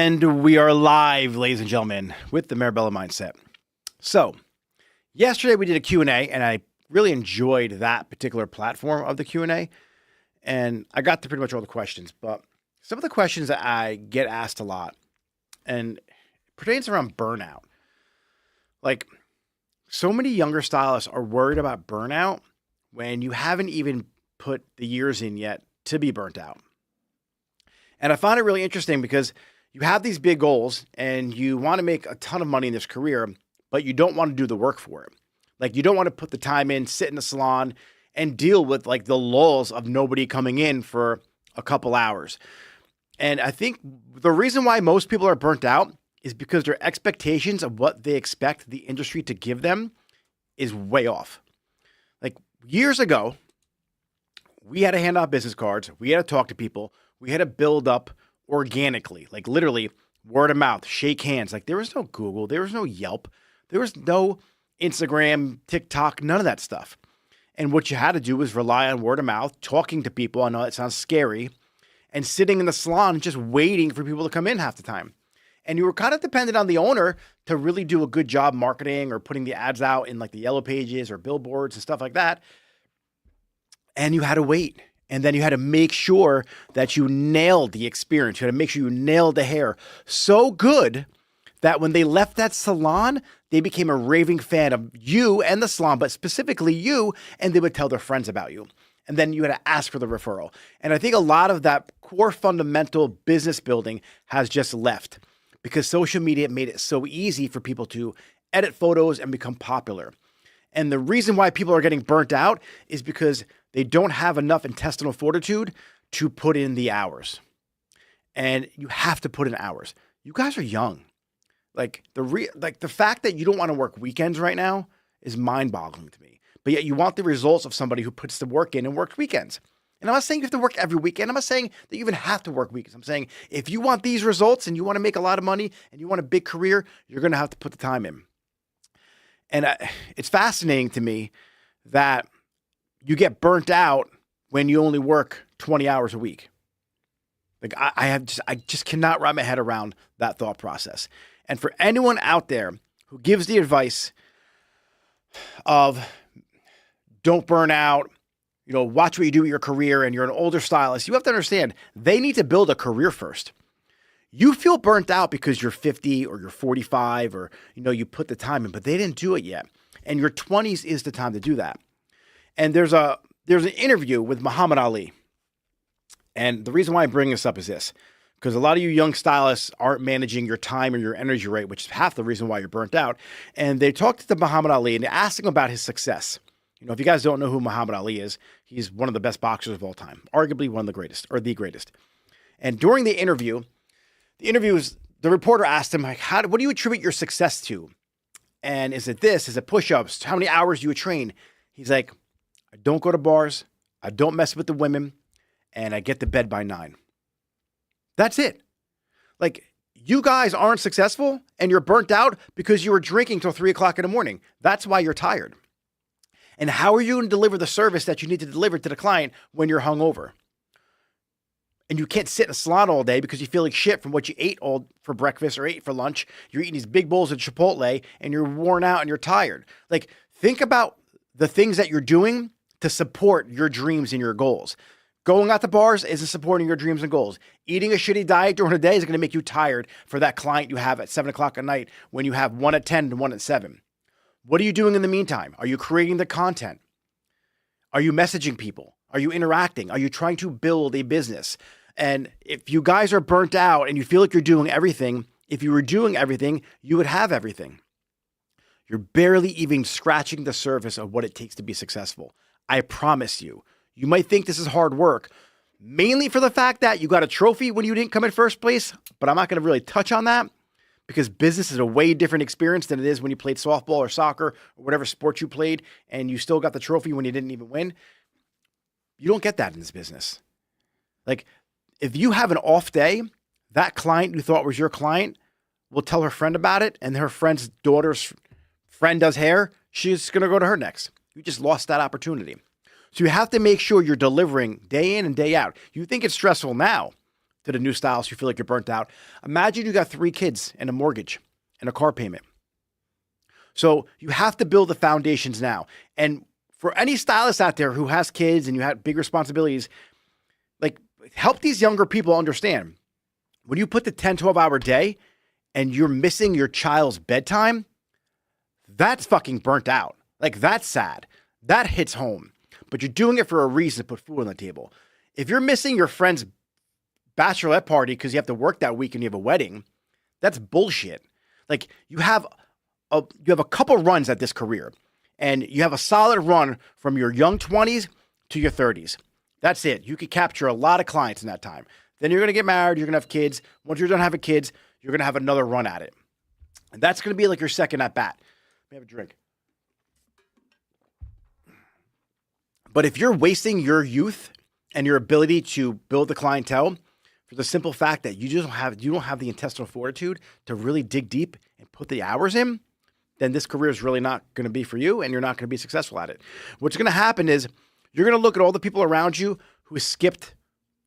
And we are live, ladies and gentlemen, with the Mirabella Mindset. So, yesterday we did a Q&A, and I really enjoyed that particular platform of the Q&A. And I got to pretty much all the questions, but some of the questions that I get asked a lot, and pertains around burnout. Like, so many younger stylists are worried about burnout when you haven't even put the years in yet to be burnt out. And I find it really interesting because you have these big goals and you want to make a ton of money in this career, but you don't want to do the work for it. Like, you don't want to put the time in, sit in the salon and deal with like the lulls of nobody coming in for a couple hours. And I think the reason why most people are burnt out is because their expectations of what they expect the industry to give them is way off. Like, years ago, we had to hand out business cards. We had to talk to people. We had to build up organically, like literally word of mouth, shake hands. Like, there was no Google, there was no Yelp, there was no Instagram, TikTok, none of that stuff. And what you had to do was rely on word of mouth, talking to people. I know that sounds scary, and sitting in the salon just waiting for people to come in half the time. And you were kind of dependent on the owner to really do a good job marketing or putting the ads out in like the yellow pages or billboards and stuff like that. And you had to wait. And then you had to make sure that you nailed the experience. You had to make sure you nailed the hair so good that when they left that salon, they became a raving fan of you and the salon, but specifically you, and they would tell their friends about you. And then you had to ask for the referral. And I think a lot of that core fundamental business building has just left because social media made it so easy for people to edit photos and become popular. And the reason why people are getting burnt out is because they don't have enough intestinal fortitude to put in the hours. And you have to put in hours. You guys are young. Like the fact that you don't want to work weekends right now is mind-boggling to me. But yet you want the results of somebody who puts the work in and works weekends. And I'm not saying you have to work every weekend. I'm not saying that you even have to work weekends. I'm saying if you want these results and you want to make a lot of money and you want a big career, you're going to have to put the time in. And it's fascinating to me that you get burnt out when you only work 20 hours a week. Like, I just cannot wrap my head around that thought process. And for anyone out there who gives the advice of don't burn out, watch what you do with your career, and you're an older stylist, you have to understand they need to build a career first. You feel burnt out because you're 50 or you're 45 or, you put the time in, but they didn't do it yet. And your 20s is the time to do that. And there's an interview with Muhammad Ali. And the reason why I bring this up is this, because a lot of you young stylists aren't managing your time or your energy rate, which is half the reason why you're burnt out. And they talked to Muhammad Ali and they asked him about his success. If you guys don't know who Muhammad Ali is, he's one of the best boxers of all time, arguably one of the greatest or the greatest. And during the interview was, the reporter asked him, like, what do you attribute your success to? And is it this? Is it push-ups? How many hours do you train? He's like, I don't go to bars. I don't mess with the women. And I get to bed by 9. That's it. Like, you guys aren't successful and you're burnt out because you were drinking till 3 o'clock in the morning. That's why you're tired. And how are you going to deliver the service that you need to deliver to the client when you're hungover? And you can't sit in a salon all day because you feel like shit from what you ate all for breakfast or ate for lunch. You're eating these big bowls of Chipotle and you're worn out and you're tired. Like, think about the things that you're doing to support your dreams and your goals. Going out to bars isn't supporting your dreams and goals. Eating a shitty diet during the day is going to make you tired for that client you have at 7 o'clock at night when you have one at 10 and one at 7. What are you doing in the meantime? Are you creating the content? Are you messaging people? Are you interacting? Are you trying to build a business? And if you guys are burnt out and you feel like you're doing everything, if you were doing everything, you would have everything. You're barely even scratching the surface of what it takes to be successful. I promise you. You might think this is hard work, mainly for the fact that you got a trophy when you didn't come in first place, but I'm not going to really touch on that because business is a way different experience than it is when you played softball or soccer or whatever sport you played and you still got the trophy when you didn't even win. You don't get that in this business. Like, if you have an off day, that client you thought was your client will tell her friend about it, and her friend's daughter's friend does hair. She's going to go to her next. You just lost that opportunity. So you have to make sure you're delivering day in and day out. You think it's stressful now. to the new styles, you feel like you're burnt out. Imagine you got 3 kids and a mortgage and a car payment. So you have to build the foundations now. And for any stylist out there who has kids and you have big responsibilities, like help these younger people understand when you put the 10, 12-hour day and you're missing your child's bedtime, that's fucking burnt out. Like that's sad. That hits home. But you're doing it for a reason to put food on the table. If you're missing your friend's bachelorette party because you have to work that week and you have a wedding, that's bullshit. Like you have a couple runs at this career and you have a solid run from your young 20s to your 30s. That's it. You could capture a lot of clients in that time. Then you're going to get married. You're going to have kids. Once you're done having kids, you're going to have another run at it. And that's going to be like your second at bat. Let me have a drink. But if you're wasting your youth and your ability to build the clientele for the simple fact that you don't have the intestinal fortitude to really dig deep and put the hours in, then this career is really not going to be for you and you're not going to be successful at it. What's going to happen is you're going to look at all the people around you who skipped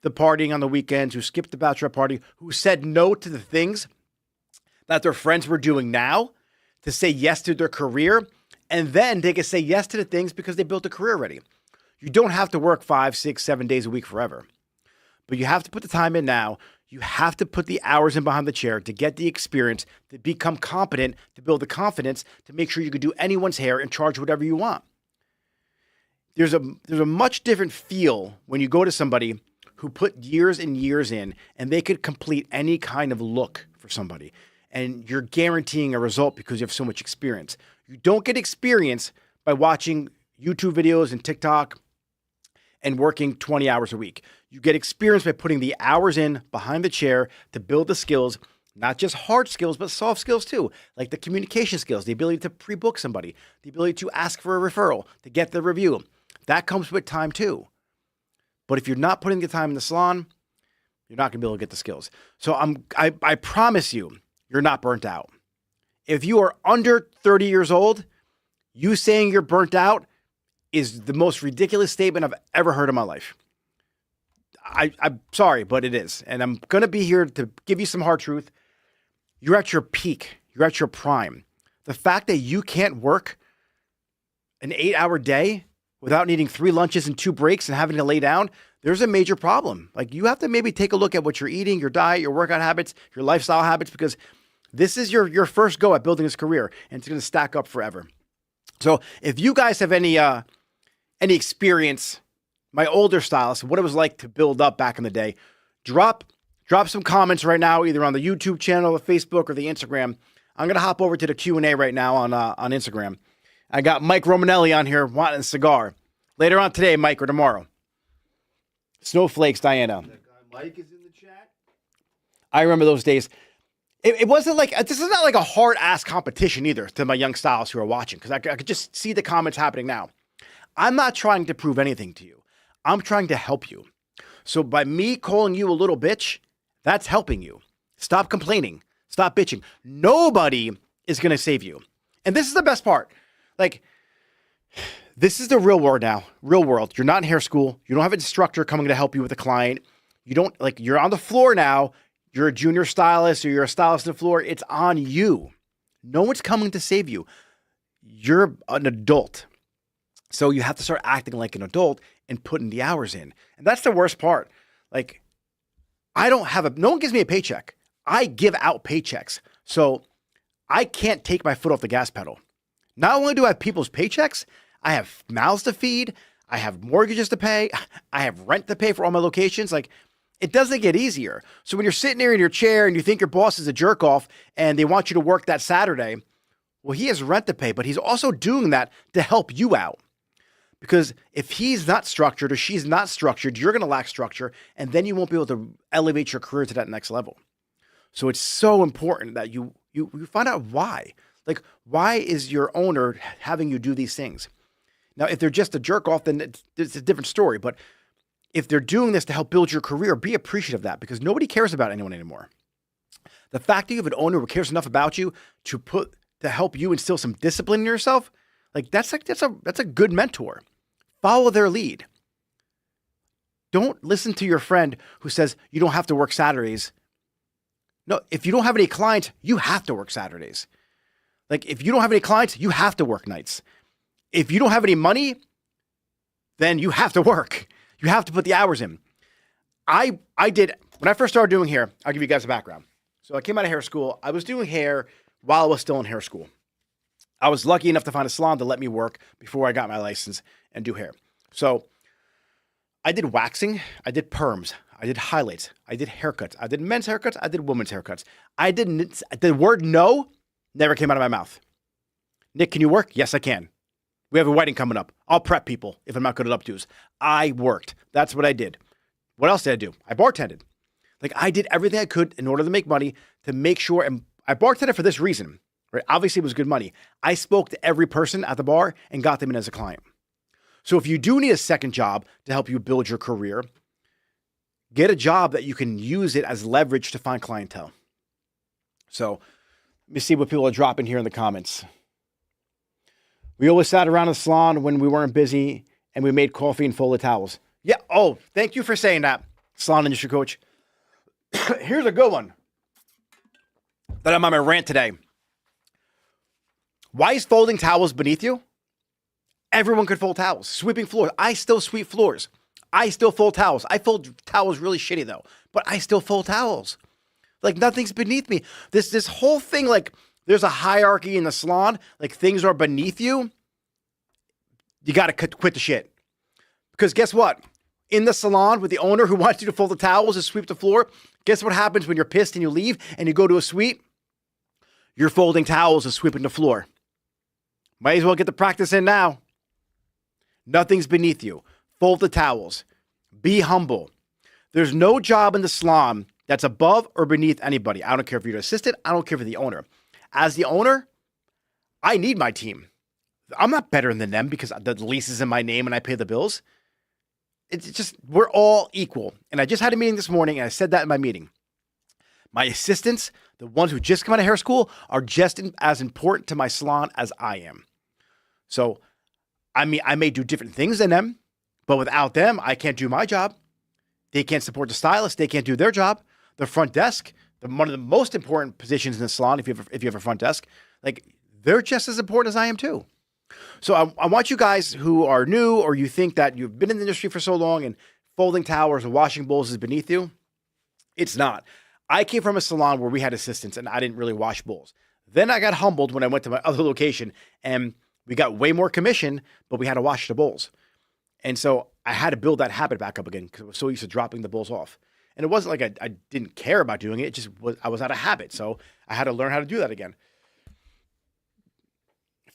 the partying on the weekends, who skipped the bachelor party, who said no to the things that their friends were doing now to say yes to their career. And then they can say yes to the things because they built a career already. You don't have to work 5, 6, 7 days a week forever, but you have to put the time in now. You have to put the hours in behind the chair to get the experience, to become competent, to build the confidence, to make sure you can do anyone's hair and charge whatever you want. There's a much different feel when you go to somebody who put years and years in and they could complete any kind of look for somebody. And you're guaranteeing a result because you have so much experience. You don't get experience by watching YouTube videos and TikTok and working 20 hours a week. You get experience by putting the hours in behind the chair to build the skills, not just hard skills, but soft skills too, like the communication skills, the ability to pre-book somebody, the ability to ask for a referral, to get the review. That comes with time too. But if you're not putting the time in the salon, you're not going to be able to get the skills. So I promise you, you're not burnt out. If you are under 30 years old, you saying you're burnt out is the most ridiculous statement I've ever heard in my life. I'm sorry, but it is. And I'm going to be here to give you some hard truth. You're at your peak. You're at your prime. The fact that you can't work an 8-hour day without needing 3 lunches and 2 breaks and having to lay down, there's a major problem. Like you have to maybe take a look at what you're eating, your diet, your workout habits, your lifestyle habits, because this is your first go at building this career and it's going to stack up forever. So if you guys have any experience, my older stylists, what it was like to build up back in the day, drop some comments right now, either on the YouTube channel, the Facebook, or the Instagram. I'm going to hop over to the Q&A right now on Instagram. I got Mike Romanelli on here wanting a cigar. Later on today, Mike, or tomorrow. Snowflakes, Diana. That guy Mike is in the chat. I remember those days. It wasn't like, this is not like a hard-ass competition either to my young stylists who are watching, because I could just see the comments happening now. I'm not trying to prove anything to you. I'm trying to help you. So by me calling you a little bitch, that's helping you. Stop complaining. Stop bitching. Nobody is going to save you. And this is the best part. Like, this is the real world now. Real world. You're not in hair school. You don't have an instructor coming to help you with a client. You don't, like, you're on the floor now. You're a junior stylist or you're a stylist on the floor. It's on you. No one's coming to save you. You're an adult. So you have to start acting like an adult and putting the hours in. And that's the worst part. Like, no one gives me a paycheck. I give out paychecks. So I can't take my foot off the gas pedal. Not only do I have people's paychecks, I have mouths to feed. I have mortgages to pay. I have rent to pay for all my locations. Like, it doesn't get easier. So when you're sitting there in your chair and you think your boss is a jerk off and they want you to work that Saturday, well, he has rent to pay, but he's also doing that to help you out. Because if he's not structured or she's not structured, you're going to lack structure, and then you won't be able to elevate your career to that next level. So it's so important that you find out why. Like, why is your owner having you do these things? Now, if they're just a jerk off, then it's a different story. But if they're doing this to help build your career, be appreciative of that, because nobody cares about anyone anymore. The fact that you have an owner who cares enough about you to help you instill some discipline in yourself, that's a good mentor. Follow their lead. Don't listen to your friend who says you don't have to work Saturdays. No, if you don't have any clients, you have to work Saturdays. Like if you don't have any clients, you have to work nights. If you don't have any money, then you have to work. You have to put the hours in. I did, when I first started doing hair, I'll give you guys a background. So I came out of hair school. I was doing hair while I was still in hair school. I was lucky enough to find a salon to let me work before I got my license and do hair. So I did waxing, I did perms, I did highlights, I did haircuts, I did men's haircuts, I did women's haircuts. The word no never came out of my mouth. Nick, can you work? Yes, I can. We have a wedding coming up. I'll prep people if I'm not good at updos. I worked. That's what I did. What else did I do? I bartended. Like I did everything I could in order to make money, to make sure, and I bartended for this reason, right? Obviously it was good money. I spoke to every person at the bar and got them in as a client. So if you do need a second job to help you build your career, get a job that you can use it as leverage to find clientele. So let me see what people are dropping here in the comments. We always sat around the salon when we weren't busy and we made coffee and folded towels. Yeah. Oh, thank you for saying that, salon industry coach. Here's a good one that I'm on my rant today. Why is folding towels beneath you? Everyone could fold towels. Sweeping floors. I still sweep floors. I still fold towels. I fold towels really shitty though, but I still fold towels. Like nothing's beneath me. This whole thing, like there's a hierarchy in the salon, like things are beneath you. You got to quit the shit. Because guess what? In the salon with the owner who wants you to fold the towels and sweep the floor, guess what happens when you're pissed and you leave and you go to a suite? You're folding towels and sweeping the floor. Might as well get the practice in now. Nothing's beneath you. Fold the towels. Be humble. There's no job in the salon that's above or beneath anybody. I don't care if you're an assistant. I don't care if you're the owner. As the owner, I need my team. I'm not better than them because the lease is in my name and I pay the bills. It's just, we're all equal. And I just had a meeting this morning and I said that in my meeting. My assistants, the ones who just come out of hair school, are just as important to my salon as I am. So, I mean, I may do different things than them, but without them, I can't do my job. They can't support the stylist. They can't do their job. The front desk, one of the most important positions in the salon, if you have a front desk, like they're just as important as I am too. So I want you guys who are new or you think that you've been in the industry for so long and folding towels or washing bowls is beneath you. It's not. I came from a salon where we had assistants and I didn't really wash bowls. Then I got humbled when I went to my other location and we got way more commission, but we had to wash the bowls. And so I had to build that habit back up again because I was so used to dropping the bowls off. And it wasn't like I didn't care about doing it. It just was, I was out of habit. So I had to learn how to do that again.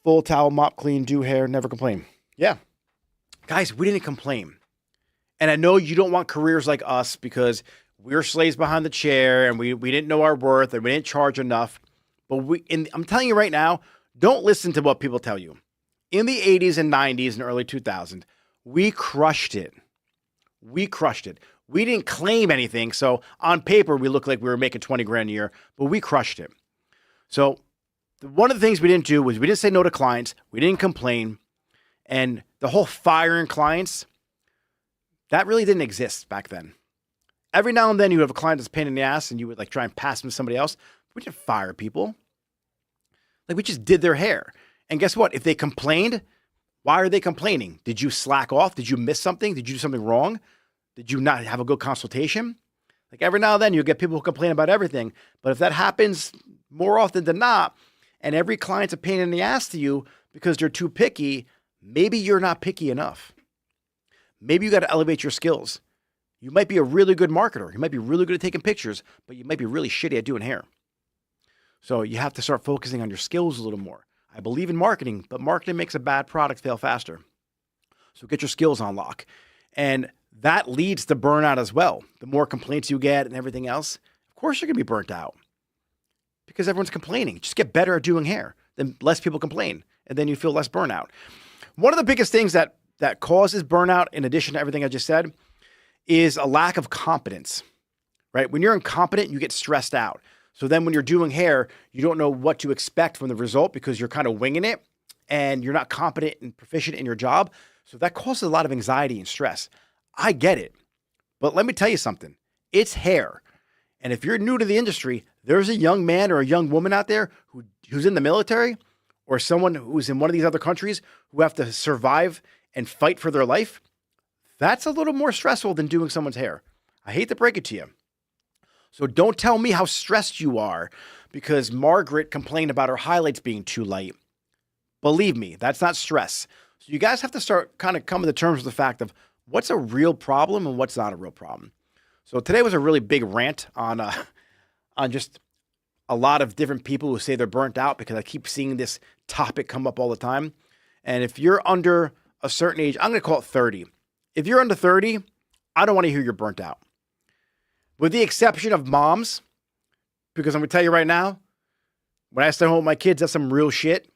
Full towel, mop, clean, do hair, never complain. Yeah. Guys, we didn't complain. And I know you don't want careers like us because we're slaves behind the chair and we didn't know our worth and we didn't charge enough. But I'm telling you right now, don't listen to what people tell you. In the 80s and 90s and early 2000s, we crushed it. We crushed it. We didn't claim anything. So on paper, we looked like we were making 20 grand a year, but we crushed it. So one of the things we didn't do was we didn't say no to clients. We didn't complain. And the whole firing clients, that really didn't exist back then. Every now and then you would have a client that's a pain in the ass and you would like try and pass them to somebody else. We didn't fire people. Like we just did their hair. And guess what? If they complained, why are they complaining? Did you slack off? Did you miss something? Did you do something wrong? Did you not have a good consultation? Like every now and then you'll get people who complain about everything. But if that happens more often than not, and every client's a pain in the ass to you because they're too picky, maybe you're not picky enough. Maybe you got to elevate your skills. You might be a really good marketer. You might be really good at taking pictures, but you might be really shitty at doing hair. So you have to start focusing on your skills a little more. I believe in marketing, but marketing makes a bad product fail faster. So get your skills on lock. And that leads to burnout as well. The more complaints you get and everything else, of course you're going to be burnt out because everyone's complaining. Just get better at doing hair. Then less people complain, and then you feel less burnout. One of the biggest things that causes burnout, in addition to everything I just said, is a lack of competence, right? When you're incompetent, you get stressed out. So then when you're doing hair, you don't know what to expect from the result because you're kind of winging it and you're not competent and proficient in your job. So that causes a lot of anxiety and stress. I get it. But let me tell you something. It's hair. And if you're new to the industry, there's a young man or a young woman out there who's in the military or someone who's in one of these other countries who have to survive and fight for their life. That's a little more stressful than doing someone's hair. I hate to break it to you. So don't tell me how stressed you are because Margaret complained about her highlights being too light. Believe me, that's not stress. So you guys have to start kind of coming to terms with the fact of what's a real problem and what's not a real problem. So today was a really big rant on just a lot of different people who say they're burnt out because I keep seeing this topic come up all the time. And if you're under a certain age, I'm going to call it 30. If you're under 30, I don't want to hear you're burnt out. With the exception of moms, because I'm going to tell you right now, when I stay home with my kids, that's some real shit.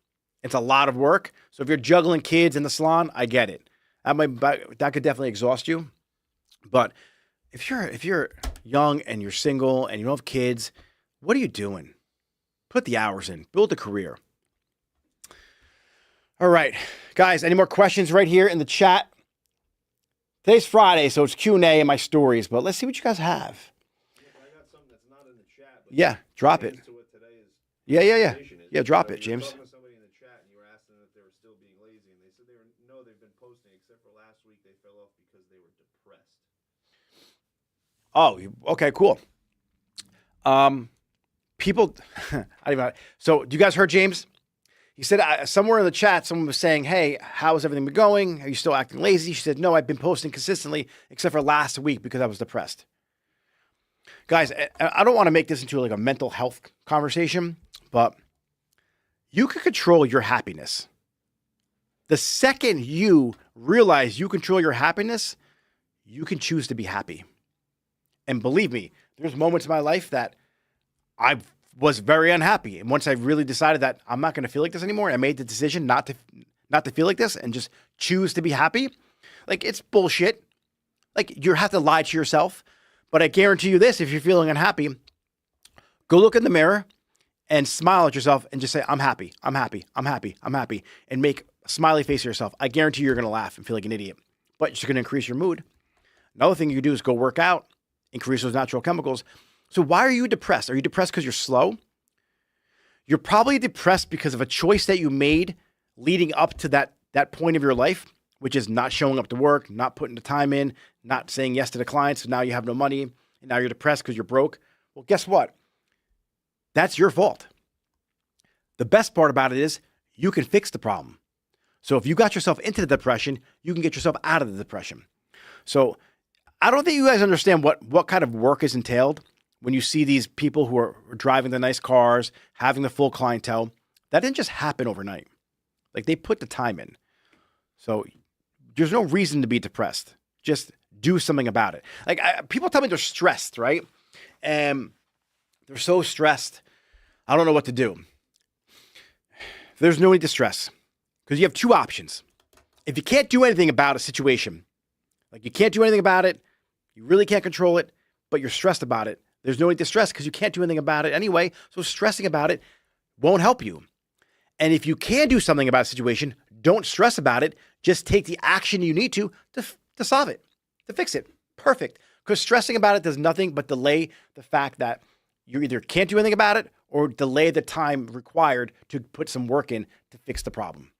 It's a lot of work. So if you're juggling kids in the salon, I get it. That could definitely exhaust you. But if you're young and you're single and you don't have kids, what are you doing? Put the hours in. Build a career. All right, guys, any more questions right here in the chat? Today's Friday, so it's Q&A and my stories, but let's see what you guys have. Yeah, but I got something that's not in the chat. But Yeah, drop it. to what today is Yeah. conversation is. Yeah, drop it, You were James. talking to somebody in the chat, and you were asking them if they were still being lazy, and they said they've been posting, except for last week they fell off because they were depressed. Oh, okay, cool. People, so do you guys heard James? He said somewhere in the chat, someone was saying, hey, how's everything been going? Are you still acting lazy? She said, no, I've been posting consistently except for last week because I was depressed. Guys, I don't want to make this into like a mental health conversation, but you can control your happiness. The second you realize you control your happiness, you can choose to be happy. And believe me, there's moments in my life that I was very unhappy. And once I really decided that I'm not going to feel like this anymore, I made the decision not to feel like this and just choose to be happy. Like, it's bullshit. Like, you have to lie to yourself. But I guarantee you this, if you're feeling unhappy, go look in the mirror and smile at yourself and just say, I'm happy, I'm happy, I'm happy, I'm happy. And make a smiley face at yourself. I guarantee you're going to laugh and feel like an idiot. But it's going to increase your mood. Another thing you can do is go work out, increase those natural chemicals. So why are you depressed? Are you depressed because you're slow? You're probably depressed because of a choice that you made leading up to that point of your life, which is not showing up to work, not putting the time in, not saying yes to the clients. So now you have no money and now you're depressed because you're broke. Well, guess what? That's your fault. The best part about it is you can fix the problem. So if you got yourself into the depression, you can get yourself out of the depression. So I don't think you guys understand what kind of work is entailed when you see these people who are driving the nice cars, having the full clientele. That didn't just happen overnight. Like, they put the time in. So there's no reason to be depressed. Just do something about it. Like, people tell me they're stressed, right? And they're so stressed. I don't know what to do. There's no need to stress because you have two options. If you can't do anything about a situation, like you can't do anything about it, you really can't control it, but you're stressed about it, there's no need to stress because you can't do anything about it anyway. So stressing about it won't help you. And if you can do something about a situation, don't stress about it. Just take the action you need to solve it, to fix it. Perfect. Because stressing about it does nothing but delay the fact that you either can't do anything about it or delay the time required to put some work in to fix the problem.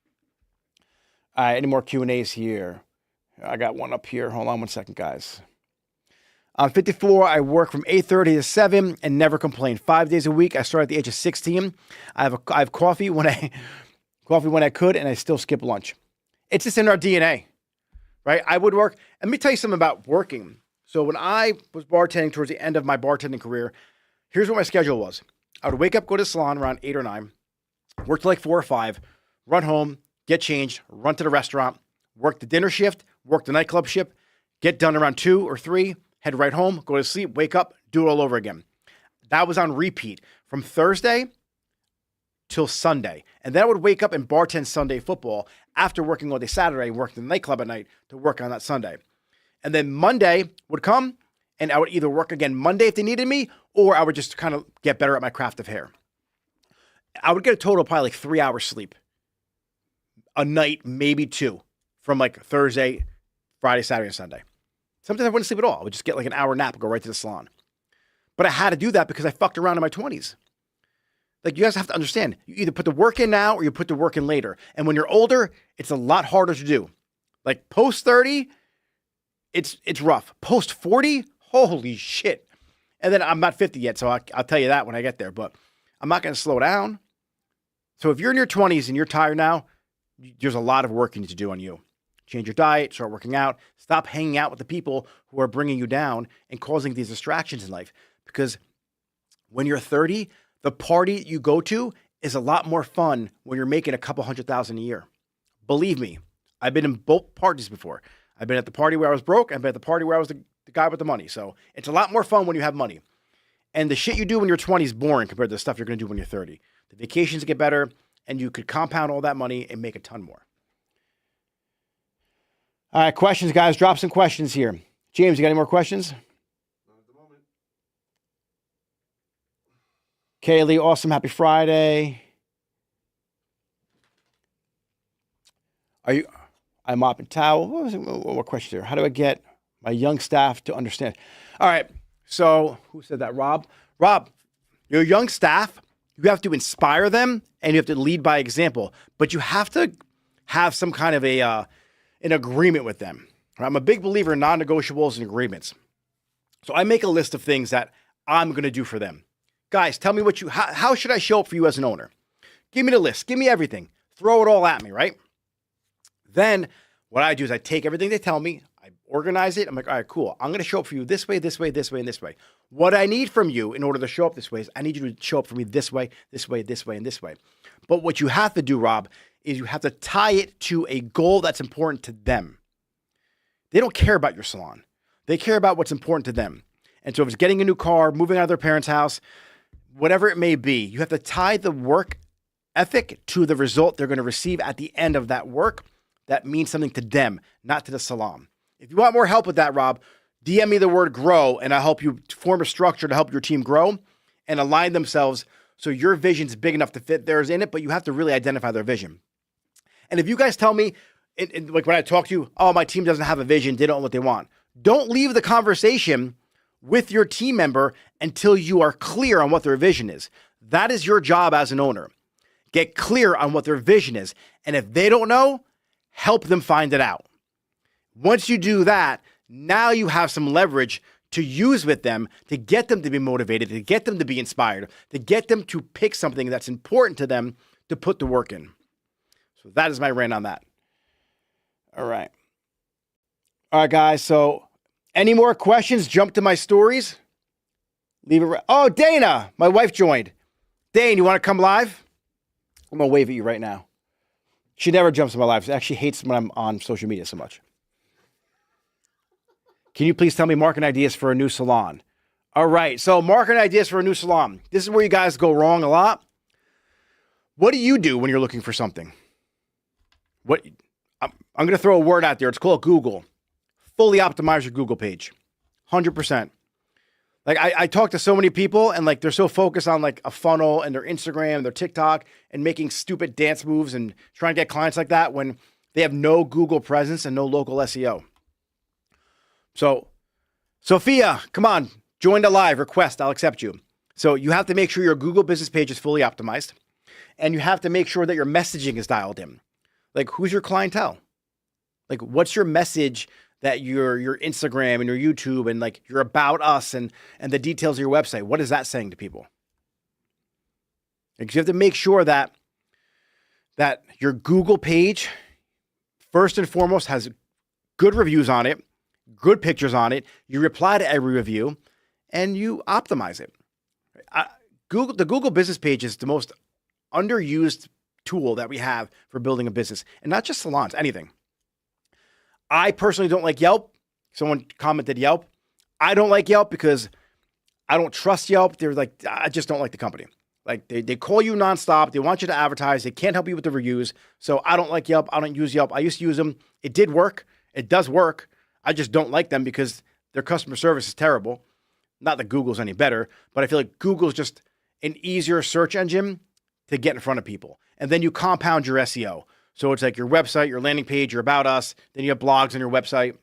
All right, any more Q&As here? I got one up here. Hold on one second, guys. I'm 54. I work from 8:30 to 7 and never complain. 5 days a week. I started at the age of 16. I have coffee when I could, and I still skip lunch. It's just in our DNA, right? I would work. Let me tell you something about working. So when I was bartending towards the end of my bartending career, here's what my schedule was. I would wake up, go to the salon around 8 or 9, work till like 4 or 5, run home, get changed, run to the restaurant, work the dinner shift, work the nightclub shift, get done around 2 or 3, head right home, go to sleep, wake up, do it all over again. That was on repeat from Thursday till Sunday. And then I would wake up and bartend Sunday football after working all day Saturday, working the nightclub at night to work on that Sunday. And then Monday would come and I would either work again Monday if they needed me, or I would just kind of get better at my craft of hair. I would get a total of probably like 3 hours sleep a night, maybe 2, from like Thursday, Friday, Saturday, and Sunday. Sometimes I wouldn't sleep at all. I would just get like an hour nap and go right to the salon. But I had to do that because I fucked around in my 20s. Like, you guys have to understand, you either put the work in now or you put the work in later. And when you're older, it's a lot harder to do. Like post 30, it's rough. Post 40, holy shit. And then I'm not 50 yet, so I'll tell you that when I get there. But I'm not going to slow down. So if you're in your 20s and you're tired now, there's a lot of work you need to do on you. Change your diet, start working out, stop hanging out with the people who are bringing you down and causing these distractions in life. Because when you're 30, the party you go to is a lot more fun when you're making a couple $100,000 a year. Believe me, I've been in both parties before. I've been at the party where I was broke. I've been at the party where I was the guy with the money. So it's a lot more fun when you have money. And the shit you do when you're 20 is boring compared to the stuff you're going to do when you're 30. The vacations get better, and you could compound all that money and make a ton more. All right, questions, guys. Drop some questions here. James, you got any more questions? Not at the moment. Kaylee, awesome. Happy Friday. I'm mopping towel. What was it? What question there? How do I get my young staff to understand? All right. So who said that? Rob? Rob, your young staff, you have to inspire them and you have to lead by example, but you have to have some kind of an agreement with them. I'm a big believer in non-negotiables and agreements. So I make a list of things that I'm going to do for them. Guys, tell me how should I show up for you as an owner? Give me the list. Give me everything. Throw it all at me, right? Then what I do is I take everything they tell me, I organize it. I'm like, all right, cool. I'm going to show up for you this way, this way, this way, and this way. What I need from you in order to show up this way is I need you to show up for me this way, this way, this way, and this way. But what you have to do, Rob, is you have to tie it to a goal that's important to them. They don't care about your salon. They care about what's important to them. And so if it's getting a new car, moving out of their parents' house, whatever it may be, you have to tie the work ethic to the result they're going to receive at the end of that work. That means something to them, not to the salon. If you want more help with that, Rob, DM me the word grow and I'll help you form a structure to help your team grow and align themselves so your vision's big enough to fit theirs in it, but you have to really identify their vision. And if you guys tell me, like when I talk to you, oh, my team doesn't have a vision, they don't know what they want. Don't leave the conversation with your team member until you are clear on what their vision is. That is your job as an owner. Get clear on what their vision is. And if they don't know, help them find it out. Once you do that, now you have some leverage to use with them to get them to be motivated, to get them to be inspired, to get them to pick something that's important to them to put the work in. So that is my rant on that. All right. All right, guys. So any more questions? Jump to my stories. Leave it. Oh, Dana, my wife joined. Dane, you want to come live? I'm going to wave at you right now. She never jumps in my life. She actually hates when I'm on social media so much. Can you please tell me marketing ideas for a new salon? All right. So marketing ideas for a new salon. This is where you guys go wrong a lot. What do you do when you're looking for something? I'm going to throw a word out there. It's called Google. Fully optimize your Google page. 100%. Like I talk to so many people and like they're so focused on like a funnel and their Instagram, their TikTok and making stupid dance moves and trying to get clients like that when they have no Google presence and no local SEO. So Sophia, come on, join the live request. I'll accept you. So you have to make sure your Google business page is fully optimized and you have to make sure that your messaging is dialed in. Like who's your clientele? Like what's your message that your Instagram and your YouTube and like your about us and the details of your website, what is that saying to people? Because you have to make sure that your Google page, first and foremost, has good reviews on it, good pictures on it. You reply to every review and you optimize it. The Google business page is the most underused tool that we have for building a business and not just salons, anything. I personally don't like Yelp. Someone commented Yelp. I don't like Yelp because I don't trust Yelp. They're like, I just don't like the company. Like they call you nonstop. They want you to advertise. They can't help you with the reviews. So I don't like Yelp. I don't use Yelp. I used to use them. It did work. It does work. I just don't like them because their customer service is terrible. Not that Google's any better, but I feel like Google's just an easier search engine to get in front of people. And then you compound your SEO. So it's like your website, your landing page, your about us, then you have blogs on your website.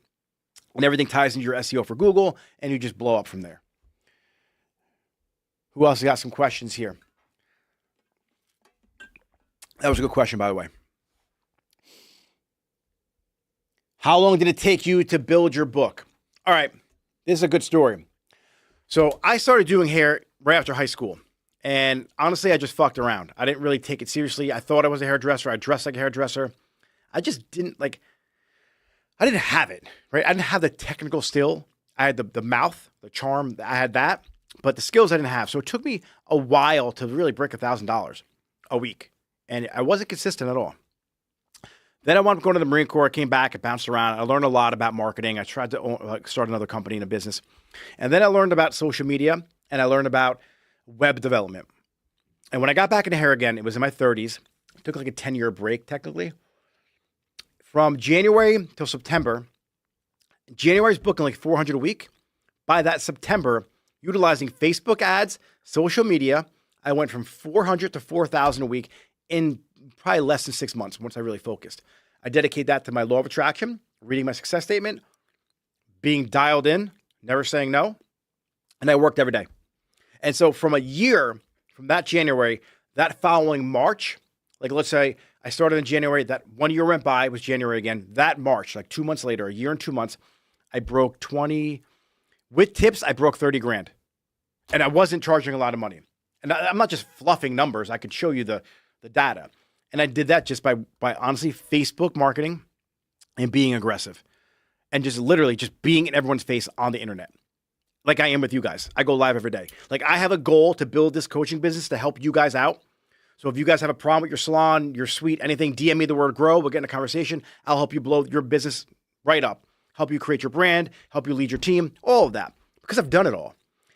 And everything ties into your SEO for Google, and you just blow up from there. Who else got some questions here? That was a good question, by the way. How long did it take you to build your book? All right, this is a good story. So I started doing hair right after high school. And honestly, I just fucked around. I didn't really take it seriously. I thought I was a hairdresser. I dressed like a hairdresser. I just didn't I didn't have it, right? I didn't have the technical skill. I had the mouth, the charm. I had that, but the skills I didn't have. So it took me a while to really break $1,000 a week. And I wasn't consistent at all. Then I wound up going to the Marine Corps. I came back. I bounced around. I learned a lot about marketing. I tried to start another company and a business. And then I learned about social media, and I learned about web development. And when I got back into hair again, it was in my 30s. It took like a 10-year break, technically. From January till September, January's booking like 400 a week. By that September, utilizing Facebook ads, social media, I went from 400 to 4,000 a week in probably less than 6 months once I really focused. I dedicate that to my law of attraction, reading my success statement, being dialed in, never saying no, and I worked every day. And so from a year, from that January, that following March, like let's say I started in January, that 1 year went by, it was January again. That March, like 2 months later, a year and 2 months, I broke 20, with tips, I broke 30 grand. And I wasn't charging a lot of money. And I'm not just fluffing numbers. I could show you the data. And I did that just by honestly Facebook marketing and being aggressive. And just literally just being in everyone's face on the internet. Like I am with you guys. I go live every day. Like I have a goal to build this coaching business to help you guys out. So if you guys have a problem with your salon, your suite, anything, DM me the word grow. We'll get in a conversation. I'll help you blow your business right up. Help you create your brand, help you lead your team, all of that. Because I've done it all.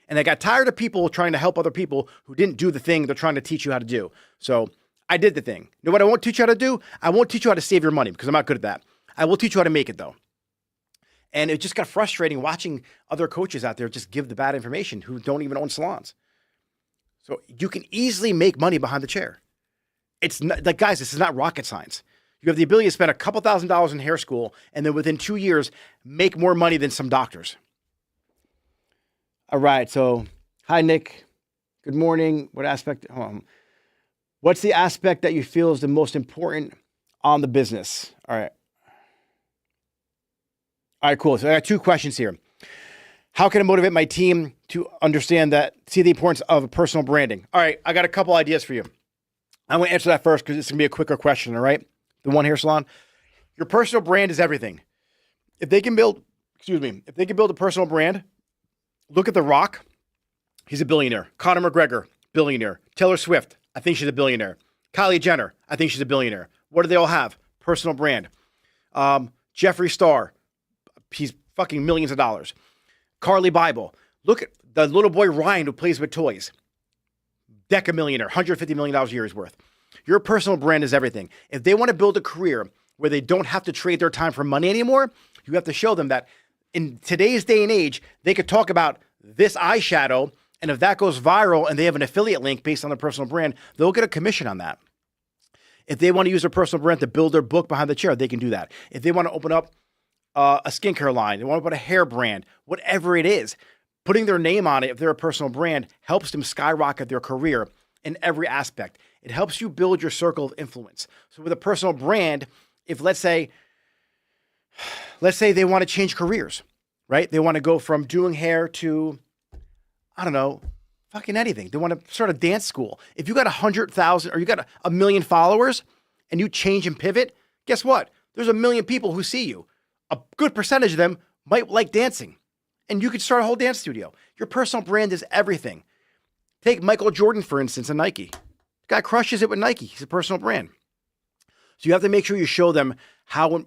And I got tired of people trying to help other people who didn't do the thing they're trying to teach you how to do. So I did the thing. You know what I won't teach you how to do? I won't teach you how to save your money because I'm not good at that. I will teach you how to make it though. And it just got frustrating watching other coaches out there just give the bad information who don't even own salons. So you can easily make money behind the chair. It's not, like, guys, this is not rocket science. You have the ability to spend a couple $1,000s in hair school and then within 2 years, make more money than some doctors. All right. So, hi, Nick. Good morning. What aspect? What's the aspect that you feel is the most important on the business? All right. All right, cool. So I got 2 questions here. How can I motivate my team to understand see the importance of personal branding? All right, I got a couple ideas for you. I'm going to answer that first because it's going to be a quicker question, all right? The One Hair Salon. Your personal brand is everything. If they can build a personal brand, look at The Rock. He's a billionaire. Conor McGregor, billionaire. Taylor Swift, I think she's a billionaire. Kylie Jenner, I think she's a billionaire. What do they all have? Personal brand. Jeffree Star, he's fucking millions of dollars. Carly Bible. Look at the little boy Ryan who plays with toys. Decamillionaire, $150 million a year is worth. Your personal brand is everything. If they want to build a career where they don't have to trade their time for money anymore, you have to show them that in today's day and age, they could talk about this eyeshadow, and if that goes viral and they have an affiliate link based on their personal brand, they'll get a commission on that. If they want to use their personal brand to build their book behind the chair, they can do that. If they want to open up a skincare line, they want to put a hair brand, whatever it is, putting their name on it, if they're a personal brand, helps them skyrocket their career in every aspect. It helps you build your circle of influence. So with a personal brand, if let's say they want to change careers, right? They want to go from doing hair to, I don't know, fucking anything. They want to start a dance school. If you got 100,000 or you got a million followers and you change and pivot, guess what? There's 1 million people who see you. A good percentage of them might like dancing. And you could start a whole dance studio. Your personal brand is everything. Take Michael Jordan, for instance, and Nike. The guy crushes it with Nike. He's a personal brand. So you have to make sure you show them how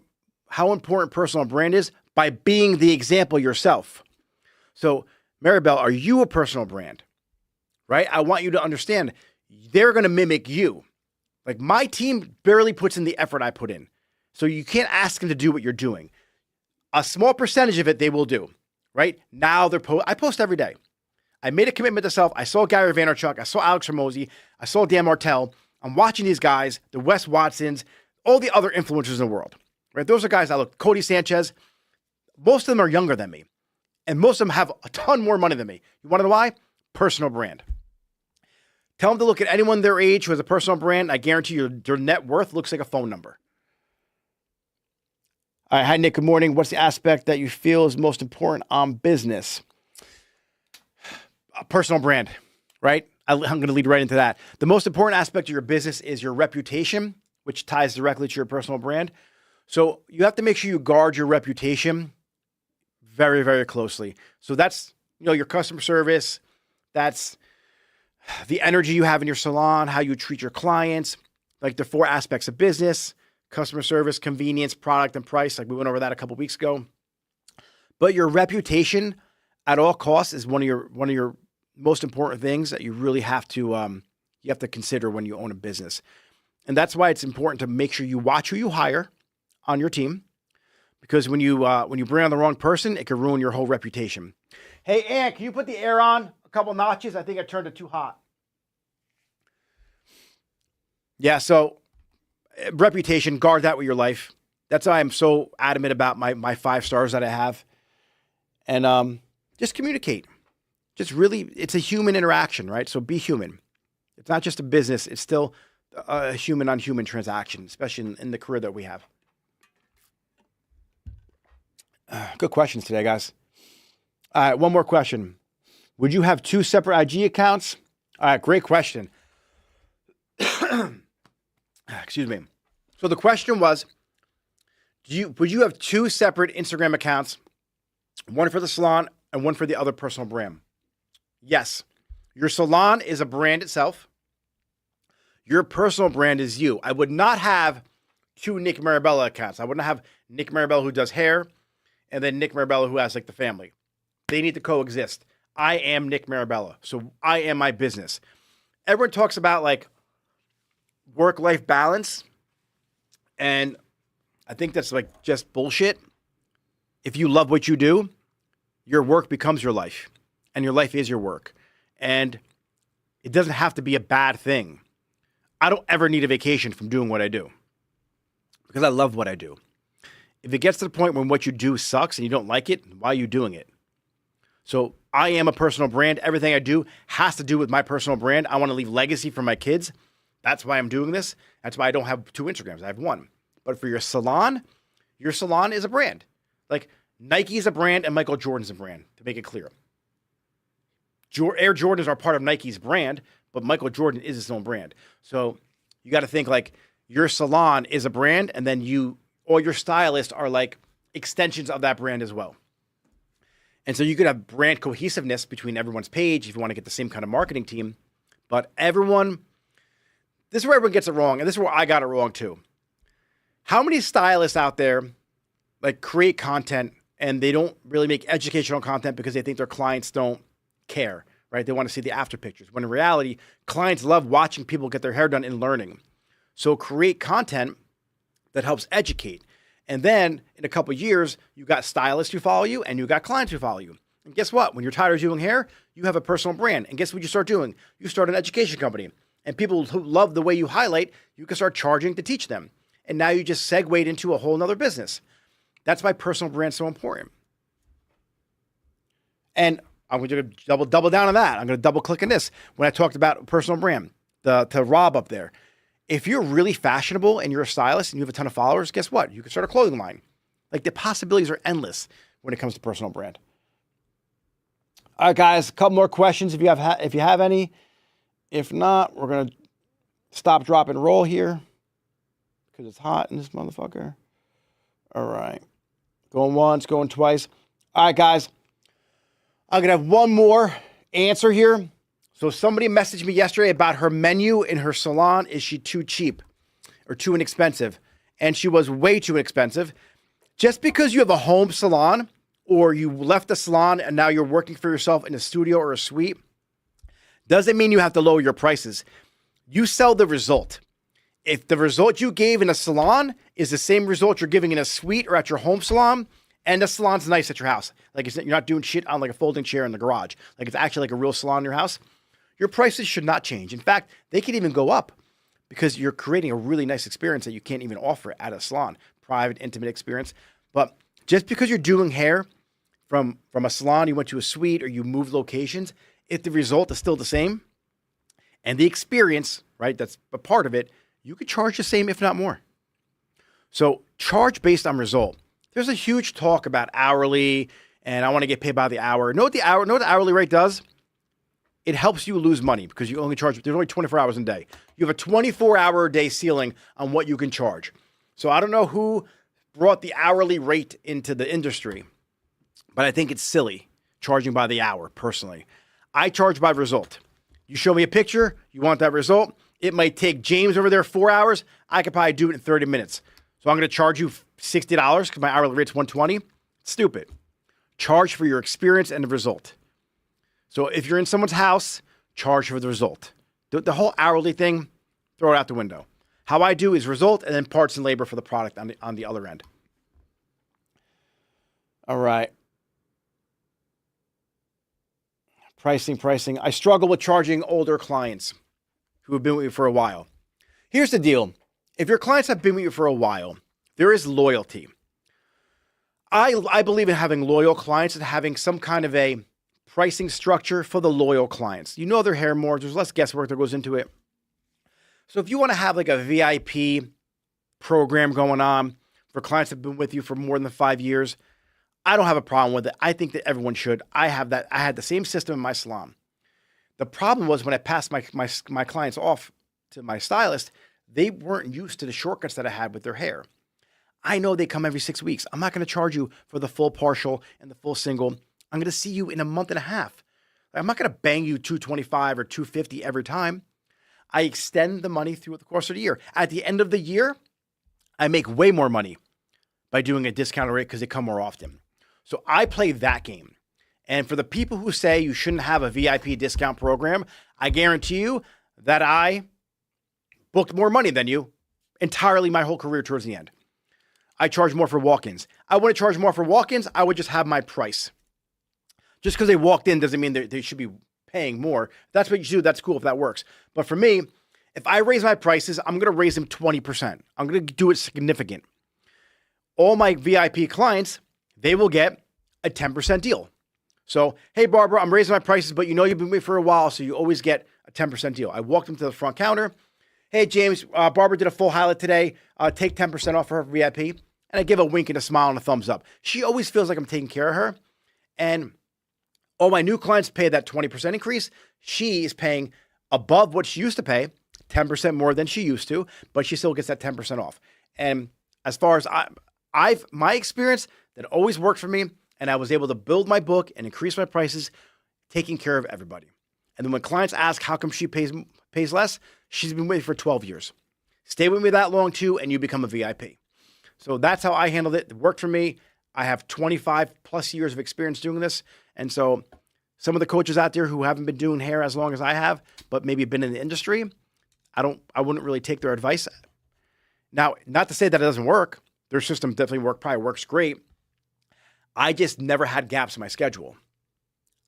important personal brand is by being the example yourself. So, Mirabelle, are you a personal brand? Right? I want you to understand they're going to mimic you. Like my team barely puts in the effort I put in. So you can't ask them to do what you're doing. A small percentage of it they will do. Right? Now I post every day. I made a commitment to self. I saw Gary Vaynerchuk. I saw Alex Hormozy. I saw Dan Martell. I'm watching these guys, the Wes Watsons, all the other influencers in the world. Right? Those are guys I look. Cody Sanchez. most of them are younger than me. And most of them have a ton more money than me. You want to know why? Personal brand. Tell them to look at anyone their age who has a personal brand. I guarantee you their net worth looks like a phone number. All right. Hi, Nick. Good morning. What's the aspect that you feel is most important on business? A personal brand, right? I'm going to lead right into that. The most important aspect of your business is your reputation, which ties directly to your personal brand. So you have to make sure you guard your reputation very, very closely. So that's, your customer service. That's the energy you have in your salon, how you treat your clients, like the 4 aspects of business: customer service, convenience, product, and price. Like we went over that a couple weeks ago. But your reputation at all costs is one of your most important things that you really have to consider when you own a business. And that's why it's important to make sure you watch who you hire on your team, because when you bring on the wrong person, it can ruin your whole reputation. Hey, Ann, can you put the air on a couple notches? I think I turned it too hot. Yeah, so reputation, guard that with your life. That's why I'm so adamant about my 5 stars that I have. And just communicate. Just really, it's a human interaction, right? So be human. It's not just a business. It's still a human-on-human transaction, especially in the career that we have. Good questions today, guys. All right, one more question. Would you have 2 separate IG accounts? All right, great question. Excuse me. So the question was, would you have 2 separate Instagram accounts, one for the salon and one for the other personal brand? Yes. Your salon is a brand itself. Your personal brand is you. I would not have 2 Nick Mirabella accounts. I wouldn't have Nick Mirabella who does hair and then Nick Mirabella who has like the family. They need to coexist. I am Nick Mirabella. So I am my business. Everyone talks about like work-life balance. And I think that's like just bullshit. If you love what you do, your work becomes your life and your life is your work. And it doesn't have to be a bad thing. I don't ever need a vacation from doing what I do because I love what I do. If it gets to the point when what you do sucks and you don't like it, why are you doing it? So I am a personal brand. Everything I do has to do with my personal brand. I want to leave legacy for my kids. That's why I'm doing this. That's why I don't have 2 Instagrams. I have 1. But for your salon is a brand. Like Nike is a brand and Michael Jordan's a brand, to make it clear. Air Jordans are part of Nike's brand, but Michael Jordan is his own brand. So you got to think like your salon is a brand, and then all your stylists are like extensions of that brand as well. And so you could have brand cohesiveness between everyone's page if you want to get the same kind of marketing team. But this is where everyone gets it wrong, and this is where I got it wrong too. How many stylists out there like create content and they don't really make educational content because they think their clients don't care, right? They want to see the after pictures. When in reality, clients love watching people get their hair done and learning. So create content that helps educate. And then in a couple of years, you got stylists who follow you and you got clients who follow you. And guess what? When you're tired of doing hair, you have a personal brand. And guess what you start doing? You start an education company. And people who love the way you highlight, you can start charging to teach them. And now you just segued into a whole nother business. That's why personal brand is so important. And I'm going to double down on that. I'm going to double click on this. When I talked about personal brand, to Rob up there, if you're really fashionable and you're a stylist and you have a ton of followers, guess what? You can start a clothing line. Like the possibilities are endless when it comes to personal brand. All right, guys, a couple more questions if you have any. If not, we're going to stop, drop, and roll here because it's hot in this motherfucker. All right. Going once, going twice. All right, guys. I'm going to have one more answer here. So somebody messaged me yesterday about her menu in her salon. Is she too cheap or too inexpensive? And she was way too inexpensive. Just because you have a home salon or you left the salon and now you're working for yourself in a studio or a suite doesn't mean you have to lower your prices. You sell the result. If the result you gave in a salon is the same result you're giving in a suite or at your home salon, and the salon's nice at your house, like you're not doing shit on like a folding chair in the garage, like it's actually like a real salon in your house, your prices should not change. In fact, they could even go up because you're creating a really nice experience that you can't even offer at a salon, private, intimate experience. But Just because you're doing hair from a salon, you went to a suite, or you moved locations, if the result is still the same and the experience, right, that's a part of it, you could charge the same, if not more. So charge based on result. There's a huge talk about hourly, and I want to get paid by the hour. Know what the hourly rate does? It helps you lose money because you only charge, there's only 24 hours a day. You have a 24-hour a day ceiling on what you can charge. So I don't know who brought the hourly rate into the industry, but I think it's silly charging by the hour, personally. I charge by result. You show me a picture, you want that result. It might take James over there 4 hours. I could probably do it in 30 minutes. So I'm going to charge you $60 because my hourly rate's $120. Stupid. Charge for your experience and the result. So if you're in someone's house, charge for the result. The whole hourly thing, throw it out the window. How I do is result and then parts and labor for the product on the other end. All right. Pricing. I struggle with charging older clients who have been with you for a while. Here's the deal. If your clients have been with you for a while, there is loyalty. I believe in having loyal clients and having some kind of a pricing structure for the loyal clients. You know their hair more. There's less guesswork that goes into it. So if you want to have like a VIP program going on for clients that have been with you for more than 5 years, I don't have a problem with it. I think that everyone should. I had the same system in my salon. The problem was when I passed my clients off to my stylist, they weren't used to the shortcuts that I had with their hair. I know they come every 6 weeks. I'm not going to charge you for the full partial and the full single. I'm going to see you in a month and a half. I'm not going to bang you $225 or $250 every time. I extend the money through the course of the year. At the end of the year, I make way more money by doing a discounted rate because they come more often. So I play that game. And for the people who say you shouldn't have a VIP discount program, I guarantee you that I booked more money than you entirely my whole career towards the end. I charge more for walk-ins. I wouldn't charge more for walk-ins. I would just have my price. Just because they walked in doesn't mean they should be paying more. If that's what you do, that's cool if that works. But for me, if I raise my prices, I'm going to raise them 20%. I'm going to do it significant. All my VIP clients, they will get a 10% deal. So, hey, Barbara, I'm raising my prices, but you know you've been with me for a while, so you always get a 10% deal. I walked them to the front counter. Hey, James, Barbara did a full highlight today. Take 10% off for her VIP. And I give a wink and a smile and a thumbs up. She always feels like I'm taking care of her. And all my new clients pay that 20% increase. She is paying above what she used to pay, 10% more than she used to, but she still gets that 10% off. And as far as my experience, that always worked for me, and I was able to build my book and increase my prices, taking care of everybody. And then when clients ask how come she pays less, she's been with me for 12 years. Stay with me that long too, and you become a VIP. So that's how I handled it. It worked for me. I have 25 plus years of experience doing this. And so some of the coaches out there who haven't been doing hair as long as I have, but maybe been in the industry, I wouldn't really take their advice. Now, not to say that it doesn't work. Their system definitely probably works great. I just never had gaps in my schedule.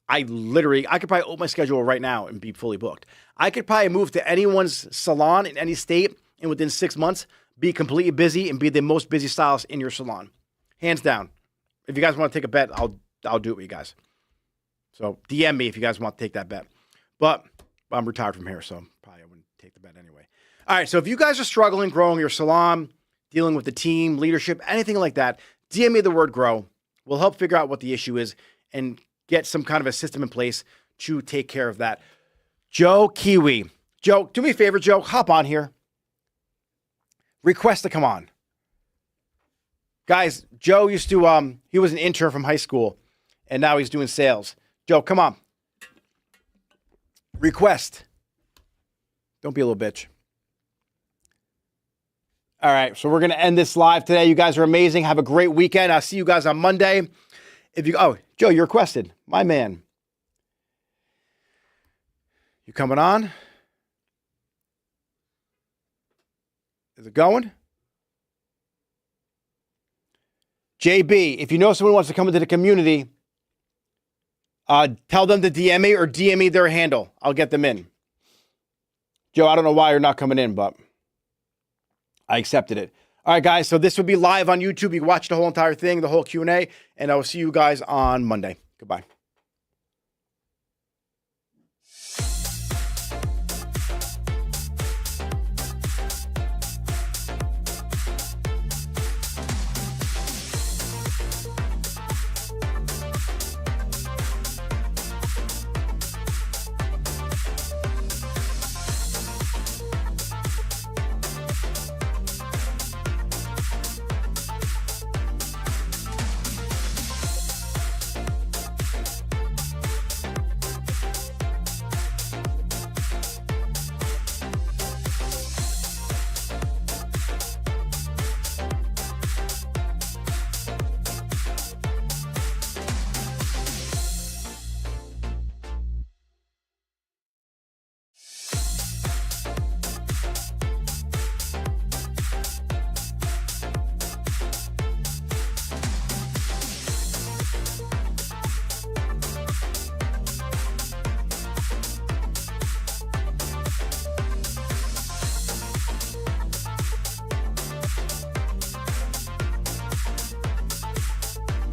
I could probably open my schedule right now and be fully booked. I could probably move to anyone's salon in any state and within 6 months be completely busy and be the most busy stylist in your salon. Hands down. If you guys want to take a bet, I'll do it with you guys. So DM me if you guys want to take that bet. But I'm retired from here, so probably I wouldn't take the bet anyway. All right, so if you guys are struggling growing your salon, dealing with the team, leadership, anything like that, DM me the word grow. We'll help figure out what the issue is and get some kind of a system in place to take care of that. Joe Kiwi. Joe, do me a favor, Joe. Hop on here. Request to come on. Guys, Joe used to, he was an intern from high school, and now he's doing sales. Joe, come on. Request. Don't be a little bitch. All right, so we're going to end this live today. You guys are amazing. Have a great weekend. I'll see you guys on Monday. Joe, you requested. My man. You coming on? Is it going? JB, if you know someone who wants to come into the community, tell them to DM me or DM me their handle. I'll get them in. Joe, I don't know why you're not coming in, but I accepted it. All right, guys. So this will be live on YouTube. You can watch the whole entire thing, the whole Q&A, and I will see you guys on Monday. Goodbye.